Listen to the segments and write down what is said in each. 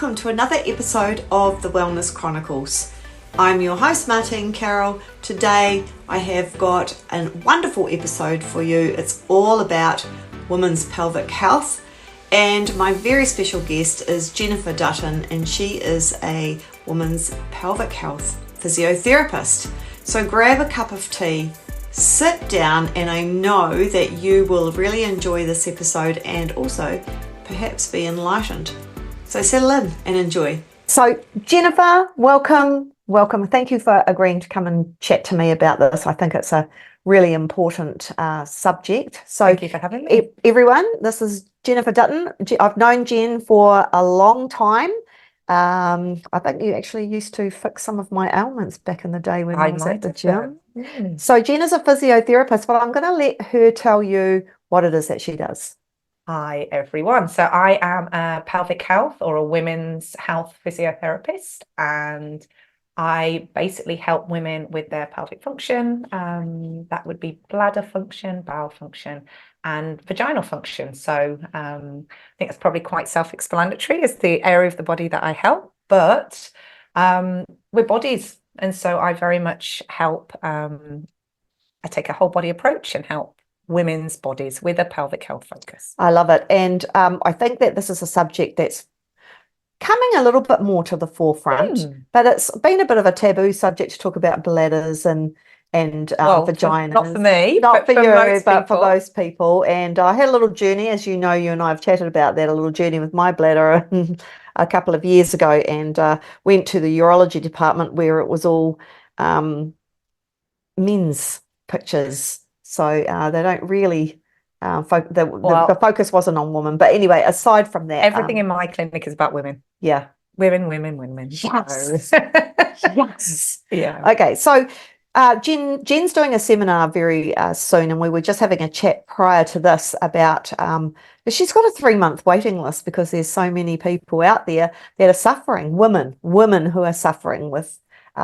welcome to another episode of the Wellness Chronicles. I'm your host Martine Carroll. Today I have got a wonderful episode for you. It's all about women's pelvic health, and my very special guest is Jennifer Dutton, and she is a women's pelvic health physiotherapist. So grab a cup of tea, sit down, and I know that you will really enjoy this episode and also perhaps be enlightened. So settle in and enjoy. So Jennifer, welcome. Thank you for agreeing to come and chat to me about this. I think it's a really important subject. So thank you for having me. Everyone, this is Jennifer Dutton. I've known Jen for a long time. I think you actually used to fix some of my ailments back in the day when I was at the gym. So Jen is a physiotherapist, but I'm going to let her tell you what it is that she does. Hi everyone. So I am a pelvic health or a women's health physiotherapist, and I basically help women with their pelvic function. That would be bladder function, bowel function, and vaginal function. So I think it's probably quite self-explanatory as the area of the body that I help, but we're bodies. And so I very much help, I take a whole body approach and help women's bodies with a pelvic health focus. I love it. And I think that this is a subject that's coming a little bit more to the forefront, but it's been a bit of a taboo subject to talk about bladders and vaginas. Not for me, not for you, but for people. most people. And I had a little journey, as you know, you and I have chatted about that, a little journey with my bladder a couple of years ago, and went to the urology department where it was all men's pictures. So they don't really, the focus wasn't on women. But anyway, aside from that. Everything in my clinic is about women. Yeah. Women. Yes. Yes. Yeah. Okay, so Jen's doing a seminar very soon, and we were just having a chat prior to this about, she's got a 3-month waiting list because there's so many people out there that are suffering, women who are suffering with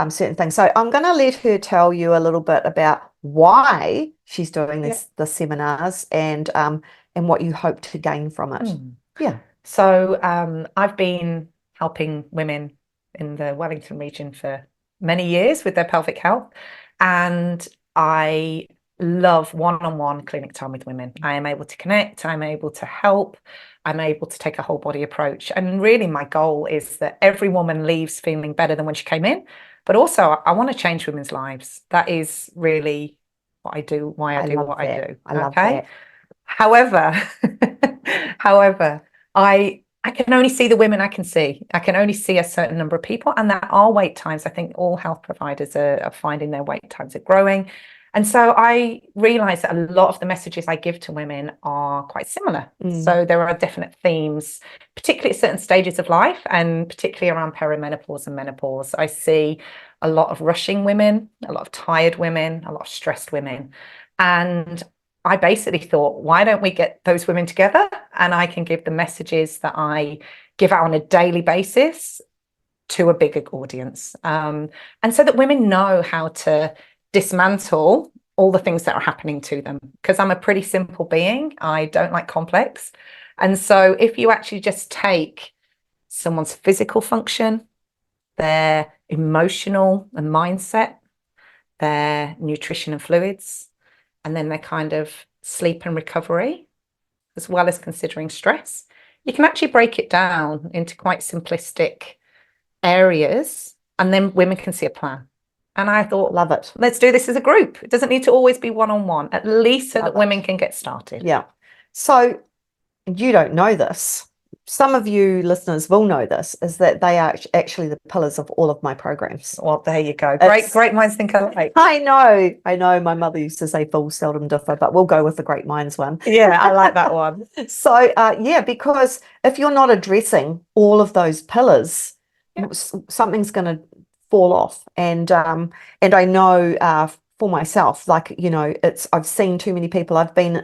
certain things. So I'm going to let her tell you a little bit about why she's doing the seminars and what you hope to gain from it. Yeah. So I've been helping women in the Wellington region for many years with their pelvic health, and I love one-on-one clinic time with women. I am able to connect, I'm able to help, I'm able to take a whole body approach. And really my goal is that every woman leaves feeling better than when she came in. But also, I want to change women's lives. That is really what I do, why I do what I do. I love that. However, I can only see the women I can see. I can only see a certain number of people, and there are wait times. I think all health providers are finding their wait times are growing. And so I realize that a lot of the messages I give to women are quite similar. So there are definite themes, particularly at certain stages of life, and particularly around perimenopause and menopause. I see a lot of rushing women, a lot of tired women, a lot of stressed women. And I basically thought, why don't we get those women together and I can give the messages that I give out on a daily basis to a bigger audience. And so that women know how to dismantle all the things that are happening to them, because I'm a pretty simple being. I don't like complex. And so if you actually just take someone's physical function, their emotional and mindset, their nutrition and fluids, and then their kind of sleep and recovery, as well as considering stress, you can actually break it down into quite simplistic areas, and then women can see a plan. And I thought, love it. Let's do this as a group. It doesn't need to always be one-on-one, at least so that women can get started. Yeah. So you don't know this. Some of you listeners will know this, is that they are actually the pillars of all of my programs. Well, there you go. Great minds think alike. I know. My mother used to say fools seldom differ, but we'll go with the great minds one. Yeah, I like that one. So, because if you're not addressing all of those pillars, something's going to fall off. And I know for myself, like, I've seen too many people. I've been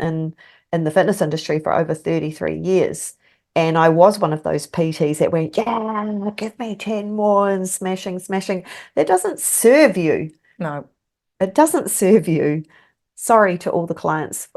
in the fitness industry for over 33 years. And I was one of those PTs that went, yeah, give me 10 more and smashing. That doesn't serve you. No. It doesn't serve you. Sorry to all the clients.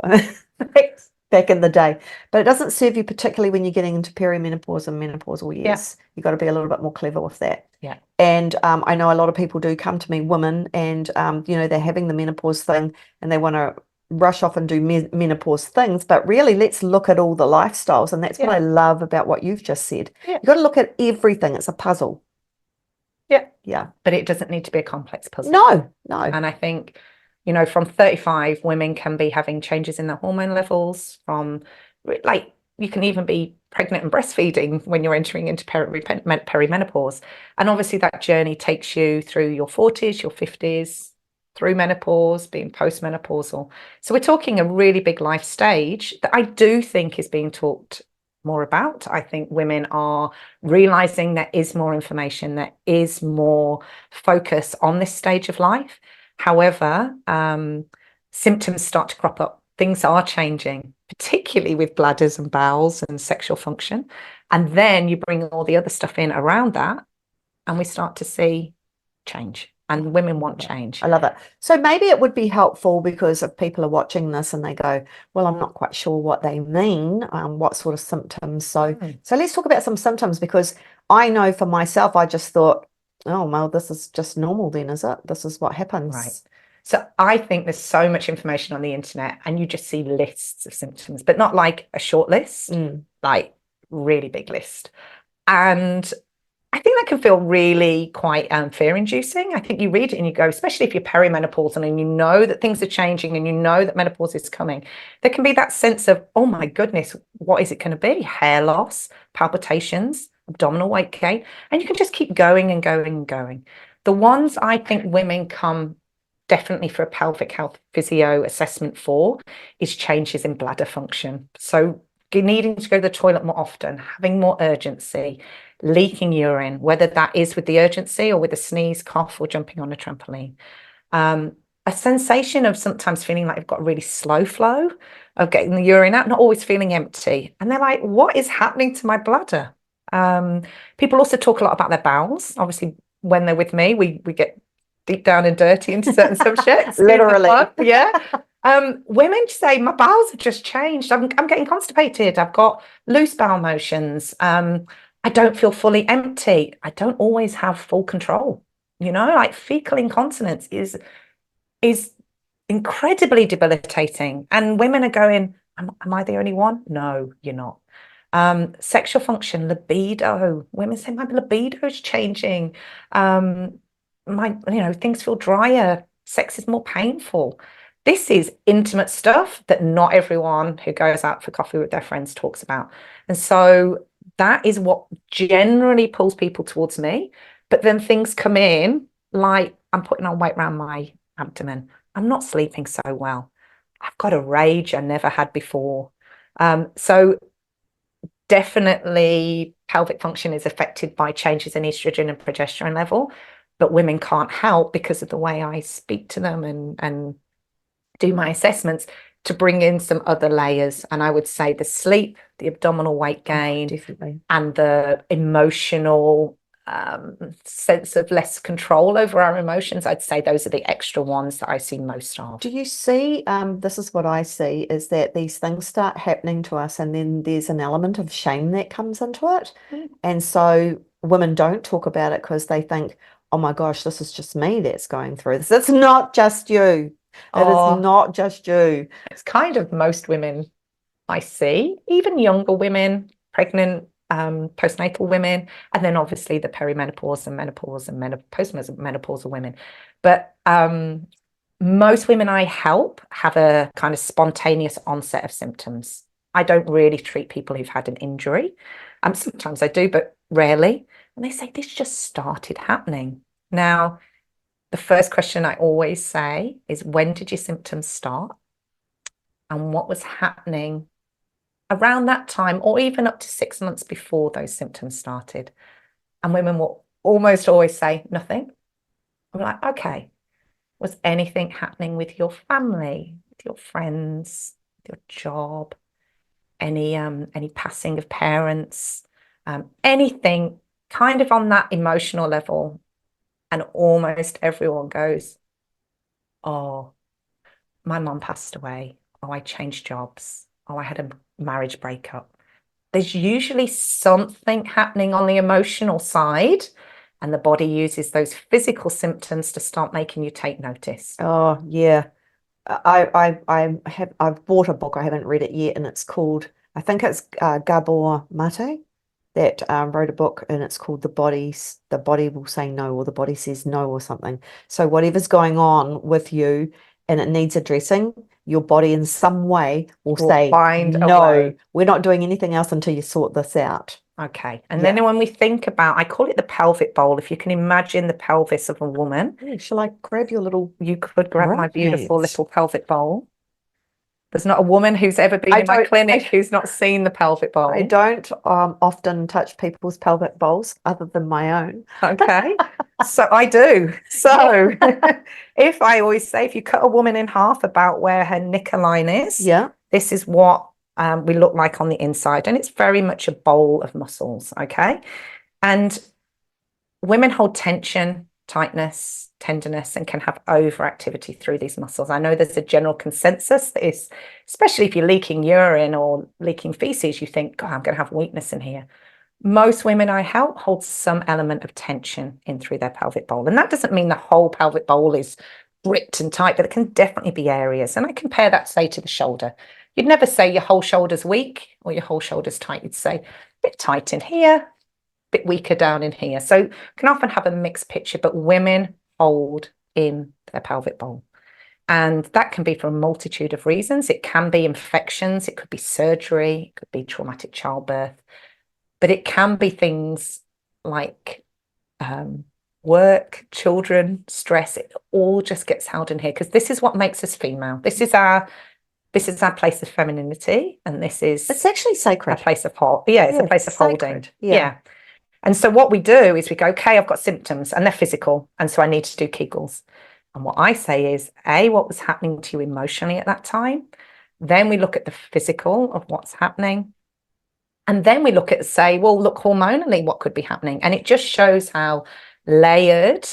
back in the day. But it doesn't serve you particularly when you're getting into perimenopause and menopausal years. You've got to be a little bit more clever with that. Yeah. And I know a lot of people do come to me, women, and they're having the menopause thing and they want to rush off and do menopause things. But really, let's look at all the lifestyles. And that's what I love about what you've just said. Yeah. You've got to look at everything. It's a puzzle. Yeah. Yeah. But it doesn't need to be a complex puzzle. No. And I think, from 35, women can be having changes in their hormone levels from, like, you can even be pregnant and breastfeeding when you're entering into perimenopause. And obviously that journey takes you through your 40s, your 50s, through menopause, being postmenopausal. So we're talking a really big life stage that I do think is being talked more about. I think women are realizing there is more information, there is more focus on this stage of life. However, symptoms start to crop up. Things are changing, particularly with bladders and bowels and sexual function. And then you bring all the other stuff in around that, and we start to see change. And women want change. I love it. So maybe it would be helpful, because if people are watching this and they go, well, I'm not quite sure what they mean, what sort of symptoms. So let's talk about some symptoms, because I know for myself, I just thought, oh, well, this is just normal then, is it? This is what happens. Right. So I think there's so much information on the internet and you just see lists of symptoms, but not like a short list, like really big list. And I think that can feel really quite fear-inducing. I think you read it and you go, especially if you're perimenopausal and you know that things are changing and you know that menopause is coming, there can be that sense of, oh my goodness, what is it going to be? Hair loss, palpitations, abdominal weight gain, and you can just keep going and going and going. The ones I think women come definitely for a pelvic health physio assessment for is changes in bladder function. So needing to go to the toilet more often, having more urgency, leaking urine, whether that is with the urgency or with a sneeze, cough, or jumping on a trampoline. A sensation of sometimes feeling like you've got a really slow flow of getting the urine out, not always feeling empty. And they're like, what is happening to my bladder? People also talk a lot about their bowels. Obviously, when they're with me, we get deep down and dirty into certain subjects. Literally. Yeah. Women say, my bowels have just changed. I'm getting constipated. I've got loose bowel motions. I don't feel fully empty. I don't always have full control. Like fecal incontinence is incredibly debilitating. And women are going, am I the only one? No, you're not. Sexual function, libido. Women say my libido is changing. Things feel drier. Sex is more painful. This is intimate stuff that not everyone who goes out for coffee with their friends talks about. And so that is what generally pulls people towards me. But then things come in like I'm putting on weight around my abdomen. I'm not sleeping so well. I've got a rage I never had before. So definitely pelvic function is affected by changes in estrogen and progesterone level, but women can't help because of the way I speak to them and do my assessments to bring in some other layers. And I would say the sleep, the abdominal weight gain, definitely, and the emotional sense of less control over our emotions. I'd say those are the extra ones that I see most of. Do you see, this is what I see, is that these things start happening to us and then there's an element of shame that comes into it. And so women don't talk about it because they think, oh my gosh, this is just me that's going through this. It's not just you. It is not just you. It's kind of most women I see, even younger women, pregnant, postnatal women, and then obviously the perimenopause and menopause and postmenopausal women. But most women I help have a kind of spontaneous onset of symptoms. I don't really treat people who've had an injury. Sometimes I do, but rarely. And they say, this just started happening. Now, the first question I always say is, when did your symptoms start? And what was happening around that time, or even up to 6 months before those symptoms started? And women will almost always say, nothing. I'm like, okay, was anything happening with your family, with your friends, with your job, any passing of parents, anything kind of on that emotional level? And almost everyone goes, oh, my mom passed away. Oh, I changed jobs. oh, I had a marriage breakup. There's usually something happening on the emotional side, and the body uses those physical symptoms to start making you take notice. Oh, yeah. I've bought a book. I haven't read it yet, and it's called, I think it's Gabor Mate that wrote a book, and it's called The Body Will Say No, or The Body Says No, or something. So whatever's going on with you and it needs addressing, your body in some way will say, find a no, way. we're not doing anything else until you sort this out. Okay. And then when we think about, I call it the pelvic bowl. If you can imagine the pelvis of a woman. Shall I grab your little... You could grab my beautiful Right. little pelvic bowl. There's not a woman who's ever been in my clinic who's not seen the pelvic bowl. I don't often touch people's pelvic bowls other than my own. Okay. So I do. So if I always say, if you cut a woman in half about where her knicker line is, this is what we look like on the inside. And it's very much a bowl of muscles. Okay. And women hold tension, tightness, tenderness, and can have overactivity through these muscles. I know there's a general consensus that is, especially if you're leaking urine or leaking feces, you think, God, I'm going to have weakness in here. Most women I help hold some element of tension in through their pelvic bowl. And that doesn't mean the whole pelvic bowl is gripped and tight, but it can definitely be areas. And I compare that, say, to the shoulder. You'd never say your whole shoulder's weak or your whole shoulder's tight. You'd say a bit tight in here, bit weaker down in here. So can often have a mixed picture, but women hold in their pelvic bowl. And that can be for a multitude of reasons. It can be infections, it could be surgery, it could be traumatic childbirth, but it can be things like work, children, stress. It all just gets held in here because this is what makes us female. This is our place of femininity, and it's actually sacred. A place of it's a place of holding. Yeah. And so what we do is we go, okay, I've got symptoms and they're physical. And so I need to do Kegels. And what I say is, A, what was happening to you emotionally at that time? Then we look at the physical of what's happening. And then we look at, say, well, look, hormonally, what could be happening? And it just shows how layered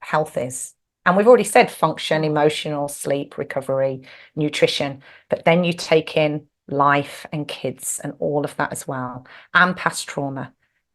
health is. And we've already said function, emotional, sleep, recovery, nutrition. But then you take in life and kids and all of that as well, and past trauma.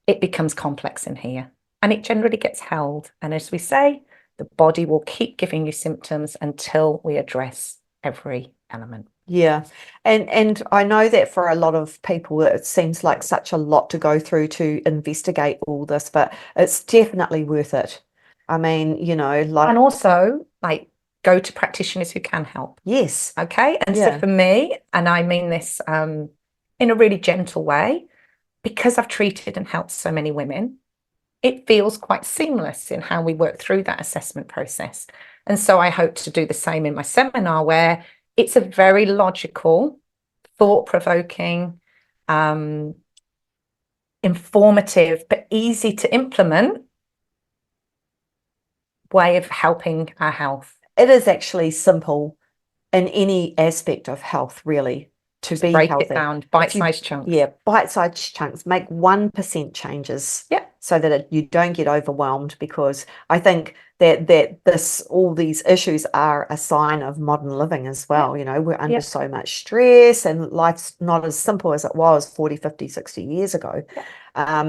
It becomes complex in here and it generally gets held. And as we say, the body will keep giving you symptoms until we address every element. Yeah. And I know that for a lot of people, it seems like such a lot to go through to investigate all this, but it's definitely worth it. I mean, and also go to practitioners who can help. Yes. Okay. And so for me, and I mean this in a really gentle way, because I've treated and helped so many women, it feels quite seamless in how we work through that assessment process. And so I hope to do the same in my seminar, where it's a very logical, thought-provoking, informative, but easy to implement way of helping our health. It is actually simple in any aspect of health, really. To be break healthy. It down, bite-sized chunks. Yeah, bite-sized chunks. Make 1% changes. Yeah. So that you don't get overwhelmed, because I think that all these issues are a sign of modern living as well. We're under so much stress, and life's not as simple as it was 40, 50, 60 years ago.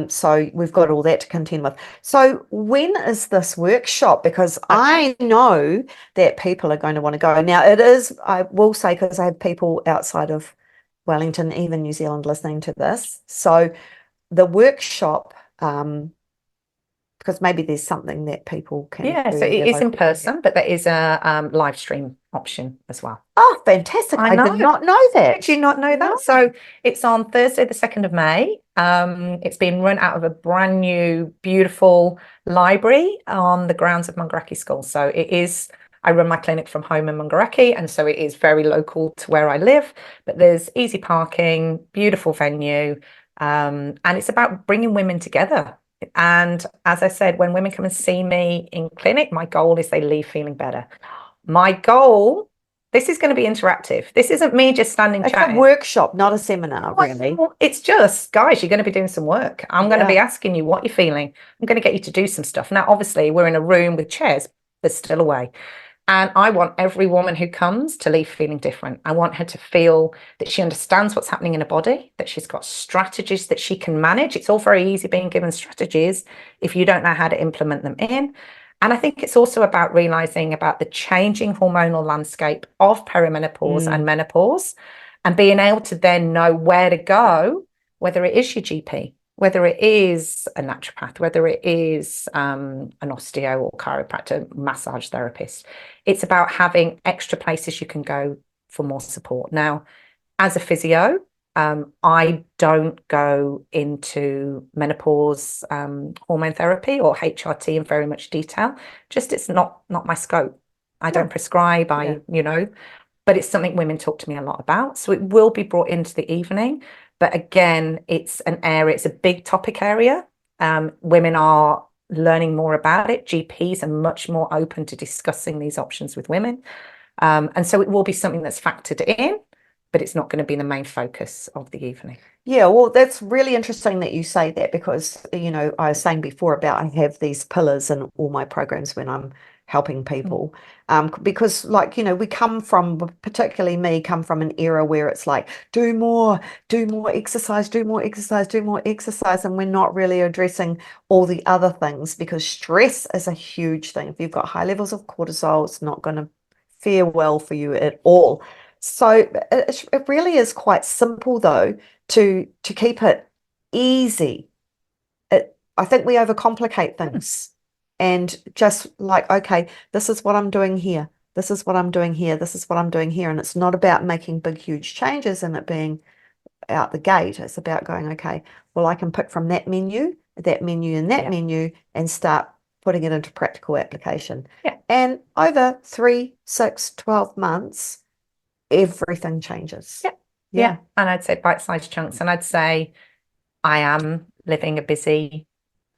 So we've got all that to contend with. So when is this workshop? Because I know that people are going to want to go. Now it is, I will say, because I have people outside of Wellington, even New Zealand, listening to this. So the workshop, because maybe there's something that people can do. So it is in person, but there is a live stream option as well. Oh, fantastic. I did not know that. Did you not know that? No. So it's on Thursday, the 2nd of May. It's being run out of a brand new, beautiful library on the grounds of Mungaraki School. So it is, I run my clinic from home in Mungaraki, and so it is very local to where I live, but there's easy parking, beautiful venue, and it's about bringing women together. And as I said, when women come and see me in clinic, my goal is they leave feeling better. My goal, this is going to be interactive. This isn't me just standing chatting. It's a workshop, not a seminar, really. It's just, guys, you're going to be doing some work. I'm going to be asking you what you're feeling. I'm going to get you to do some stuff. Now, obviously, we're in a room with chairs. There's still a way. And I want every woman who comes to leave feeling different. I want her to feel that she understands what's happening in her body, that she's got strategies that she can manage. It's all very easy being given strategies if you don't know how to implement them in. And I think it's also about realizing about the changing hormonal landscape of perimenopause and menopause, and being able to then know where to go, whether it is your GP, whether it is a naturopath, whether it is an osteo or chiropractor, massage therapist. It's about having extra places you can go for more support. Now, as a physio, I don't go into menopause hormone therapy or HRT in very much detail. Just it's not my scope. I don't prescribe, but it's something women talk to me a lot about. So it will be brought into the evening. But again, it's an area, it's a big topic area. Women are learning more about it. GPs are much more open to discussing these options with women. And so it will be something that's factored in, but it's not going to be the main focus of the evening. Yeah, well, that's really interesting that you say that, because, I was saying before about I have these pillars in all my programs when I'm helping people. Because we come from, particularly me, come from an era where it's like, do more exercise, do more exercise, do more exercise. And we're not really addressing all the other things, because stress is a huge thing. If you've got high levels of cortisol, it's not going to fare well for you at all. So it really is quite simple, though, to keep it easy. I think we overcomplicate things, and just like, okay, this is what I'm doing here. This is what I'm doing here. This is what I'm doing here. And it's not about making big, huge changes and it being out the gate. It's about going, okay, well, I can pick from that menu, and that menu, and start putting it into practical application. Yeah. And over 3, 6, 12 months, everything changes. Yeah. And I'd say bite-sized chunks. And I'd say I am living a busy,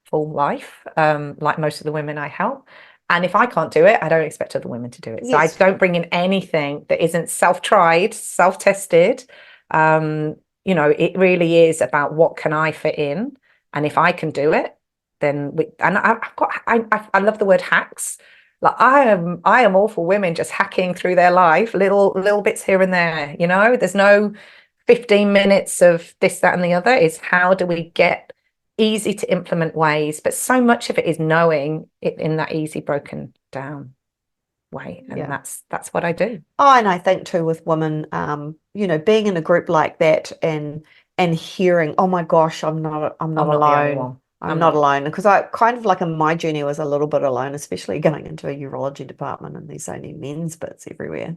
full life, like most of the women I help. And if I can't do it, I don't expect other women to do it. So I don't bring in anything that isn't self-tried, self-tested. It really is about what can I fit in. And if I can do it, then I love the word hacks. Like I am all for women just hacking through their life, little bits here and there. There's no 15 minutes of this, that, and the other. Is how do we get easy to implement ways, but so much of it is knowing it in that easy, broken down way. And that's what I do. Oh, and I think too with women, being in a group like that and hearing, oh my gosh, I'm not alone. I'm not alone, because I kind of, like, in my journey, was a little bit alone, especially going into a urology department and there's only men's bits everywhere.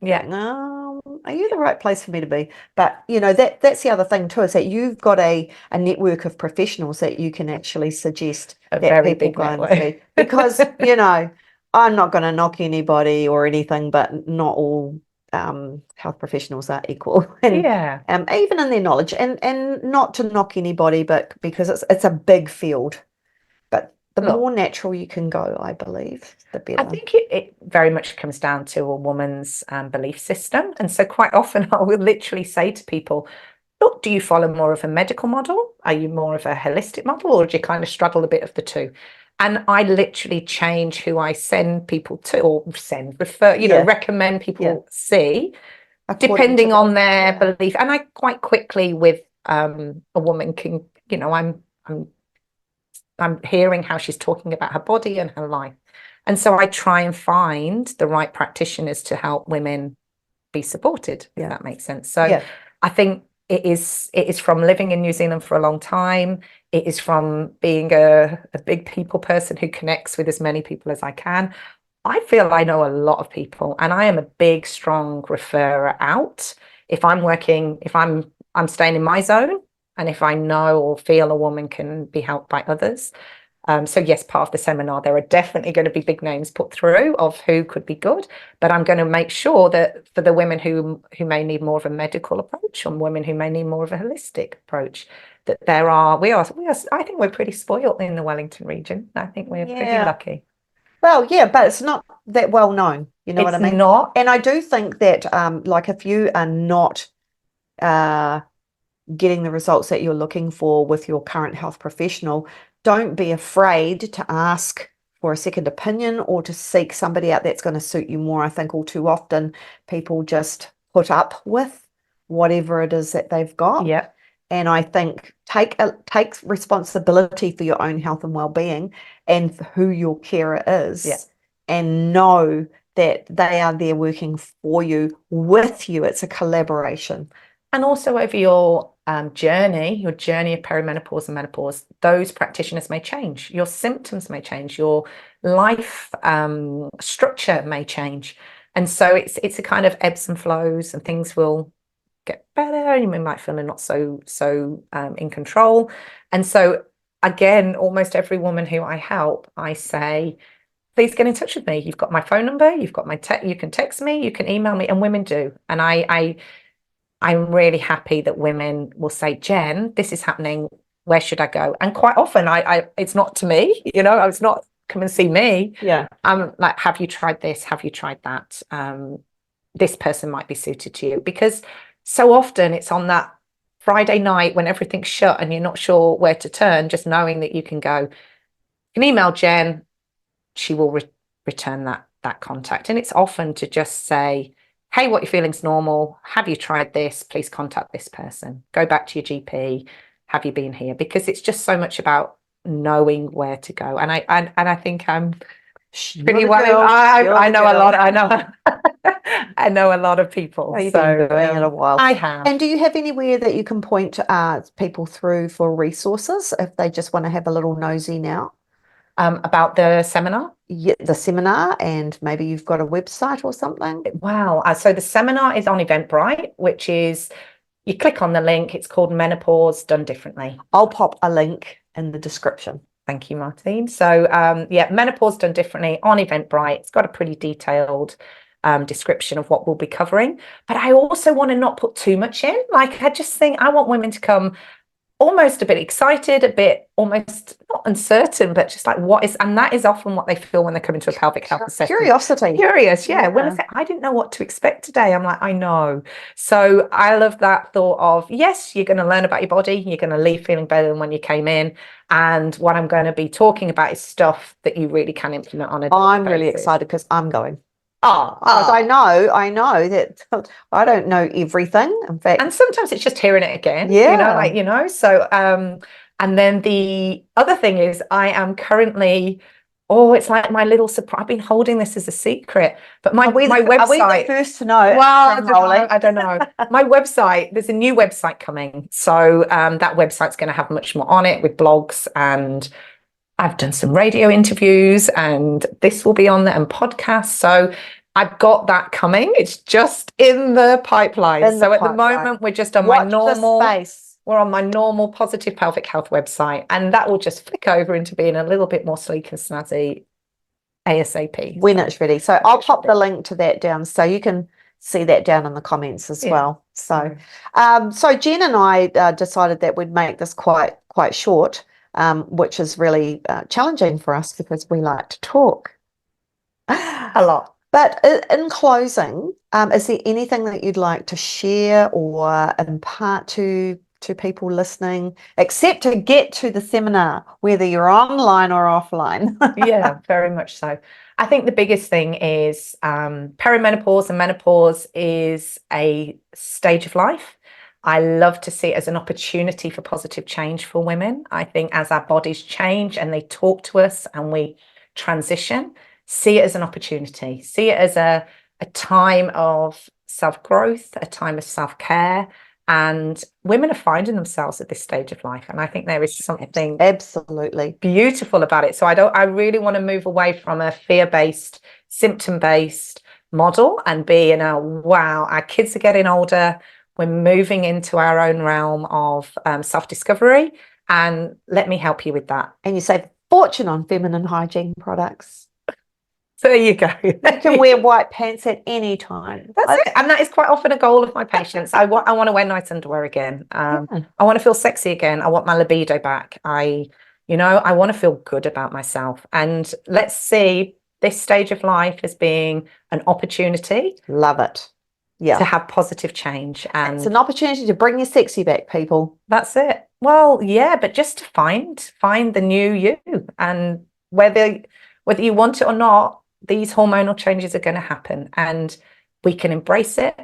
No, are you the right place for me to be? But that's the other thing too, is that you've got a network of professionals that you can actually suggest a that very people big go network. and see. Because I'm not going to knock anybody or anything, but not all health professionals are equal, and even in their knowledge, and not to knock anybody, but because it's a big field. But the more natural you can go, I believe, the better. I think it very much comes down to a woman's belief system. And so quite often I will literally say to people, look, do you follow more of a medical model? Are you more of a holistic model, or do you kind of straddle a bit of the two? And I literally change who I send people to, or recommend people see, depending on their belief. And I quite quickly with a woman can, I'm hearing how she's talking about her body and her life. And so I try and find the right practitioners to help women be supported, if that makes sense. So I think it is from living in New Zealand for a long time. It is from being a big people person who connects with as many people as I can. I feel I know a lot of people, and I am a big, strong referrer out. If I'm staying in my zone, and if I know or feel a woman can be helped by others. So yes, part of the seminar, there are definitely going to be big names put through of who could be good, but I'm going to make sure that for the women who may need more of a medical approach, and women who may need more of a holistic approach, that I think we're pretty spoiled in the Wellington region. I think we're pretty lucky. Well, yeah, but it's not that well known. You know what I mean? It's not. And I do think that, like, if you are not getting the results that you're looking for with your current health professional, don't be afraid to ask for a second opinion or to seek somebody out that's going to suit you more. I think all too often people just put up with whatever it is that they've got. Yeah. And I think take responsibility for your own health and well-being and for who your carer is. Yeah. And know that they are there working for you, with you. It's a collaboration. And also over your journey of perimenopause and menopause, those practitioners may change. Your symptoms may change. Your life structure may change. And so it's a kind of ebbs and flows, and things will get better. You might feel not so in control. And so again, almost every woman who I help, I say, please get in touch with me. You've got my phone number, you've got my you can text me, you can email me, and women do. And I'm really happy that women will say, Jen, this is happening. Where should I go? And quite often it's not to me, it's not come and see me. Yeah. I'm like, have you tried this? Have you tried that? This person might be suited to you, because so often it's on that Friday night when everything's shut and you're not sure where to turn, just knowing that you can email Jen, she will return that contact. And it's often to just say, hey, what you're feeling is normal. Have you tried this? Please contact this person. Go back to your GP. Have you been here? Because it's just so much about knowing where to go. And I think I'm pretty well. I know a lot. I know. I know a lot of people. Oh, you've been doing it a while. I have. And do you have anywhere that you can point people through for resources if they just want to have a little nosy now? About the seminar? Yeah, the seminar, and maybe you've got a website or something. Wow. So the seminar is on Eventbrite, which is, you click on the link, it's called Menopause Done Differently. I'll pop a link in the description. Thank you, Martine. So yeah, Menopause Done Differently on Eventbrite. It's got a pretty detailed description of what we'll be covering. But I also want to not put too much in. Like, I just think I want women to come almost a bit excited, a bit almost not uncertain, but just like, what is, and that is often what they feel when they come into a pelvic health assessment. Curious, yeah. When I say, I didn't know what to expect today, I'm like, I know. So I love that thought of, yes, you're going to learn about your body, you're going to leave feeling better than when you came in, and what I'm going to be talking about is stuff that you really can implement on a daily I'm basis. really excited because I'm going. Oh, I know that I don't know everything. In fact, and sometimes it's just hearing it again. Yeah. So and then the other thing is, I am currently, it's like my little surprise. I've been holding this as a secret, but my website. Are we the first to know? Well, I don't know. My website. There's a new website coming, so that website's going to have much more on it with blogs, and I've done some radio interviews, and this will be on there, and podcasts. So I've got that coming. It's just in the pipeline. At the moment, we're just on we're on my normal Positive Pelvic Health website, and that will just flick over into being a little bit more sleek and snazzy ASAP. When it's ready. So I'll pop the link to that down so you can see that down in the comments as well. So so Jen and I decided that we'd make this quite short, which is really challenging for us because we like to talk a lot. But in closing, is there anything that you'd like to share or impart to people listening, except to get to the seminar, whether you're online or offline? Yeah, very much so. I think the biggest thing is perimenopause and menopause is a stage of life. I love to see it as an opportunity for positive change for women. I think as our bodies change and they talk to us and we transition, see it as an opportunity. See it as a time of self-growth, a time of self-care. And women are finding themselves at this stage of life. And I think there is something absolutely beautiful about it. So I really want to move away from a fear-based, symptom-based model and be in a, wow, our kids are getting older. We're moving into our own realm of self-discovery, and let me help you with that. And you save a fortune on feminine hygiene products. So there you go. You can wear white pants at any time. That's it. And that is quite often a goal of my patients. I want to wear nice underwear again. I want to feel sexy again. I want my libido back. I want to feel good about myself. And let's see this stage of life as being an opportunity. Love it. Yeah. To have positive change. And it's an opportunity to bring your sexy back, people. That's it. Well, yeah, but just to find the new you, and whether Whether you want it or not, these hormonal changes are going to happen, and we can embrace it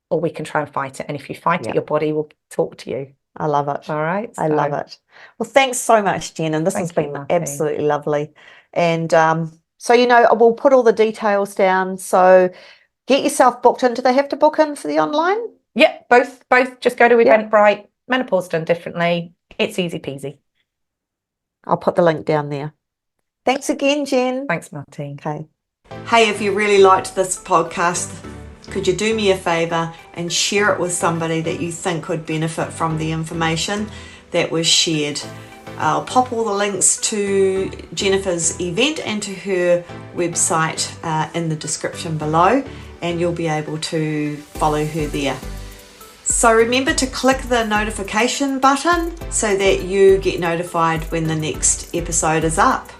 or we can try and fight it. And if you fight it, your body will talk to you. I love it. All right. I love it. Well, thanks so much, Jen. And this has been absolutely lovely. And so, we'll put all the details down. So get yourself booked in. Do they have to book in for the online? Yeah, both just go to Eventbrite. Menopause done differently. It's easy peasy. I'll put the link down there. Thanks again, Jen. Thanks, Martine. Okay. Hey, if you really liked this podcast, could you do me a favour and share it with somebody that you think could benefit from the information that was shared? I'll pop all the links to Jennifer's event and to her website in the description below, and you'll be able to follow her there. So remember to click the notification button so that you get notified when the next episode is up.